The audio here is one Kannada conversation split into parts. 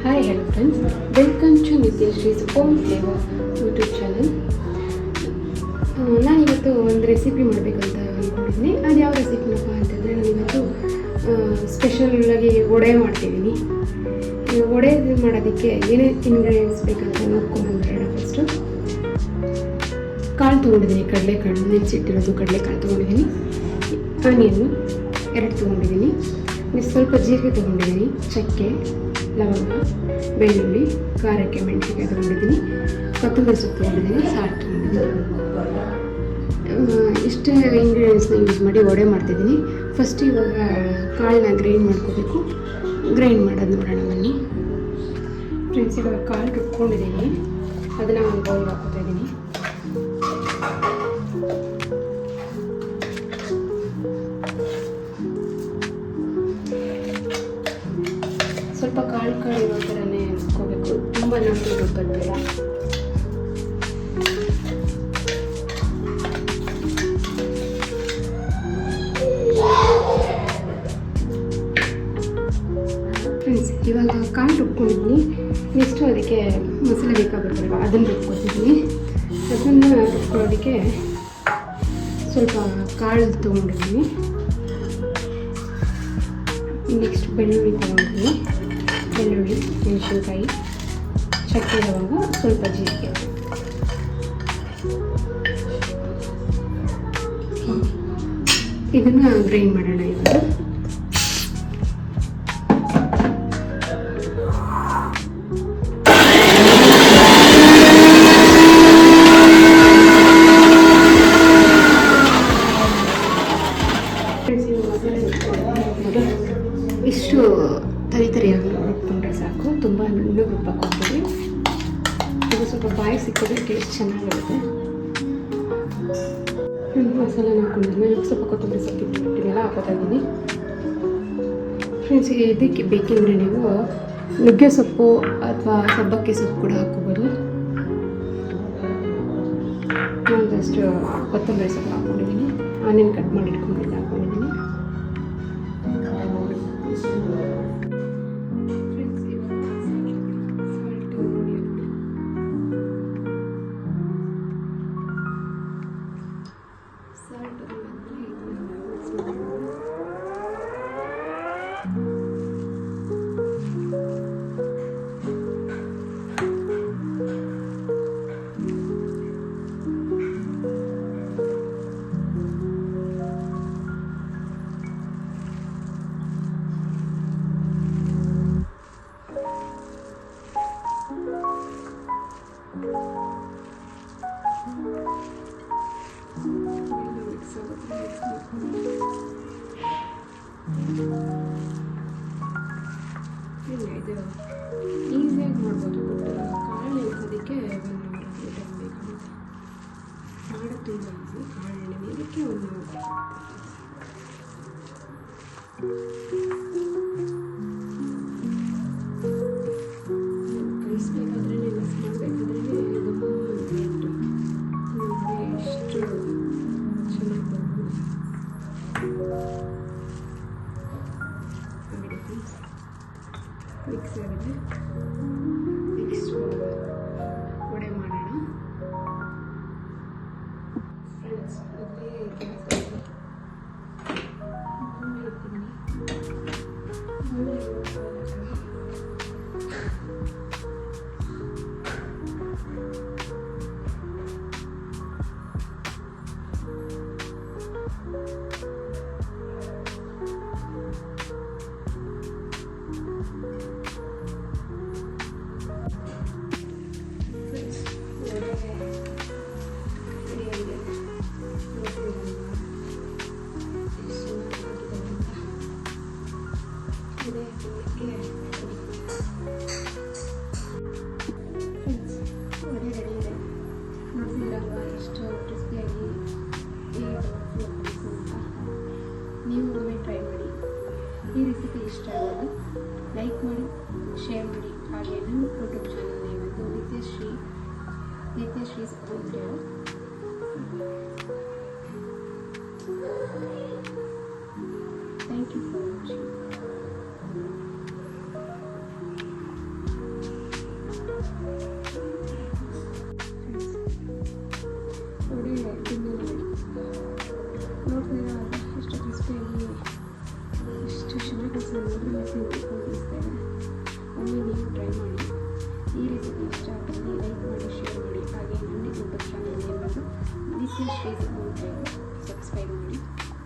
Hi hello friends, welcome to Nityashree's Om flavour YouTube channel. ನಾನಿವತ್ತು ಒಂದು ರೆಸಿಪಿ ಮಾಡಬೇಕಂತ ಅಂದ್ಕೊಂಡಿದ್ದೀನಿ. ಅದು ಯಾವ ರೆಸಿಪಿನಪ್ಪ ಅಂತಂದರೆ, ನಾನಿವತ್ತು ಸ್ಪೆಷಲಾಗಿ ವಡೆ ಮಾಡ್ತಿದ್ದೀನಿ. ವಡೆ ಮಾಡೋದಕ್ಕೆ ಏನೇನು ಇಂಗ್ರೀಡಿಯೆಂಟ್ಸ್ ಬೇಕಂತ ನೋಡ್ಕೊಂಡ್ಬರೋಣ. ಫಸ್ಟು ಕಾಳು ತೊಗೊಂಡಿದ್ದೀನಿ, ಕಡಲೆಕಾಳು ನೆನೆಸಿಟ್ಟಿರೋದು ಕಡಲೆಕಾಳು ತೊಗೊಂಡಿದ್ದೀನಿ. ಆನಿಯನ್ನು 2 ತೊಗೊಂಡಿದ್ದೀನಿ. ಸ್ವಲ್ಪ ಜೀರಿಗೆ ತೊಗೊಂಡಿದ್ದೀನಿ, ಚಕ್ಕೆ, ಲವಂಗ, ಬೆಳ್ಳುಳ್ಳಿ, ಖಾರಕ್ಕೆ ಮೆಣಸಿನ್ಕಾಯಿ ತೊಗೊಂಡಿದ್ದೀನಿ, ಕೊತ್ತಂಬರಿ ಸೊಪ್ಪು ತೊಗೊಂಡಿದ್ದೀನಿ, ಸಾಲ್ಟ್ ತೊಗೊಂಡಿದ್ದೀನಿ. ಇಷ್ಟು ಇಂಗ್ರೀಡಿಯೆಂಟ್ಸ್ನ ಯೂಸ್ ಮಾಡಿ ವಡೆ ಮಾಡ್ತಿದ್ದೀನಿ. ಫಸ್ಟ್ ಇವಾಗ ಕಾಳನ್ನ ಗ್ರೈಂಡ್ ಮಾಡ್ಕೋಬೇಕು. ಗ್ರೈಂಡ್ ಮಾಡೋದು ನೋಡೋಣ ಬನ್ನಿ ಫ್ರೆಂಡ್ಸ್. ಇವಾಗ ಕಾಳು ರುಬ್ಕೊಂಡಿದ್ದೀನಿ, ಅದನ್ನು ಒಂದು ಬೌಲ್ಗೆ ಹಾಕೋತಾ ಇದ್ದೀನಿ. ಸ್ವಲ್ಪ ಕಾಳು ಇರೋ ಥರನೇ ರುಬ್ಕೋಬೇಕು, ತುಂಬ ನಮಗೆ ರುಬ್ಬೋದು ಬೇಡ. ಫ್ರೆಂಡ್ಸ್, ಇವಾಗ ಕಾಳು ರುಬ್ಕೊಂಡಿದ್ದೀನಿ. ನೆಕ್ಸ್ಟು ಅದಕ್ಕೆ ಮಸಾಲೆ ಬೇಕಾಗುತ್ತಲ್ವ, ಅದನ್ನು ರುಬ್ಕೊತಿದ್ದೀನಿ. ಅದನ್ನು ರುಬ್ಕೊಳ್ಳೋದಕ್ಕೆ ಸ್ವಲ್ಪ ಕಾಳು ತೊಗೊಂಡಿದ್ದೀನಿ. ನೆಕ್ಸ್ಟ್ ಬೆಳ್ಳುಳ್ಳಿ ತೊಗೊಂಡಿದ್ದೀನಿ, ಬೆಳ್ಳುಳ್ಳಿ, ಮೆಣಸಿನ್ಕಾಯಿ, ಚಕ್ಕೆ, ಲವಂಗ, ಸ್ವಲ್ಪ ಜೀರಿಗೆ. ಇದನ್ನು ಗ್ರೈಂಡ್ ಮಾಡೋಣ ಇವಾಗ. ಇಷ್ಟು ತರಿಯಾಗಿ ರುಬ್ಕೊಂಡ್ರೆ ಸಾಕು, ತುಂಬ ನುಣ್ಣಗೆ ರುಬ್ಬಕ್ಕೆ ಹೋಗ್ತೀವಿ. ಇದು ಸ್ವಲ್ಪ ಬಾಯಿ ಸಿಕ್ಕಿದ್ರೆ ಟೇಸ್ಟ್ ಚೆನ್ನಾಗಿರುತ್ತೆ. ಮಸಾಲೆ ಹಾಕೊಂಡಿದ್ಮೇಲೆ ಸ್ವಲ್ಪ ಕೊತ್ತಂಬರಿ ಸೊಪ್ಪು ಹಿಟ್ಟನ್ನೆಲ್ಲ ಹಾಕೋತಾ ಇದ್ದೀನಿ. ಫ್ರೆಂಡ್ಸ್, ಇದಕ್ಕೆ ಬೇಕೆಂದರೆ ನೀವು ನುಗ್ಗೆ ಸೊಪ್ಪು ಅಥವಾ ಸಬ್ಬಕ್ಕಿ ಸೊಪ್ಪು ಕೂಡ ಹಾಕ್ಕೋಬೋದು. ಒಂದಷ್ಟು ಕೊತ್ತಂಬರಿ ಸೊಪ್ಪು ಹಾಕ್ಕೊಂಡಿದ್ದೀನಿ, ಆನಿಯನ್ ಕಟ್ ಮಾಡಿ ಇಟ್ಕೊಂಡಿದ್ದು ಹಾಕ್ಕೊಂಡಿದ್ದೀನಿ. ಇದು ಈಸಿಯಾಗಿ ಮಾಡ್ಬೋದು. ಕಾಳು ನೆನೆಸೋದಕ್ಕೆ 1 hour ಟೈಮ್ ಬೇಕಾಗುತ್ತೆ. ಮಾಡೋದು ತುಂಬ ಈಸಿ. ಕಾಳು ನೆನೆಯೋದಕ್ಕೆ 1 hour. ಕಲಿಸ್ಬೇಕಾದ್ರೆ ಮಿಕ್ಸ್ ಮಾಡಬೇಕಾದ್ರೆ ತುಂಬ ರೇಟು ನೋಡಿ ಎಷ್ಟು ಚೆನ್ನಾಗಿ ಬರ್ಬೋದು. ಮಿಕ್ಸ್ ಆಗಿದೆ. ನೆಕ್ಸ್ಟ್ ವಡೆ ಮಾಡೋಣ. ಫ್ರೆಂಡ್ಸ್, ವಡೆ ರೆಡಿ ಇದೆ. ನೋಡ್ತಿದ್ರಲ್ವ ಎಷ್ಟು ಕ್ರಿಸ್ಪಿಯಾಗಿ ನೀವು ಒಮ್ಮೆ ಟ್ರೈ ಮಾಡಿ. ಈ ರೆಸಿಪಿ ಇಷ್ಟ ಆಗೋದು ಲೈಕ್ ಮಾಡಿ, ಶೇರ್ ಮಾಡಿ. ಹಾಗೆ ನನ್ನ ಯೂಟ್ಯೂಬ್ ಚಾನಲ್ ಇವತ್ತು Nityashree's Om flavour. Thank you for watching. ನೋಡಿ ತಿನ್ನೋದು ನೋಡ್ತೀರಾ ಎಷ್ಟು ಕ್ರಿಸ್ಪಿಯಾಗಿ ಎಷ್ಟು ಚೆನ್ನಾಗಿ ನೋಡಿದ್ರೆ ತಿನ್ನಬೇಕು ಅನ್ನಿಸ್ತೇವೆ. ಒಮ್ಮೆ ನೀವು ಟ್ರೈ ಮಾಡಿ. ಈ ರೆಸಿಪಿ ಇಷ್ಟ ಆದಲ್ಲಿ ಲೈಕ್ ಮಾಡಿ, ಶೇರ್ ಮಾಡಿ. ಹಾಗೆ ನನ್ನ ಯೂಟ್ಯೂಬ್ ಚಾನಲ್ ಏನಾದರೂ ದಿಸ್ ಇಸ್ ಶ್ರೀ ಸಬ್ಸ್ಕ್ರೈಬ್ ಮಾಡಿ.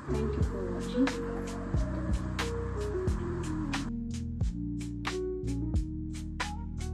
Thank you for watching.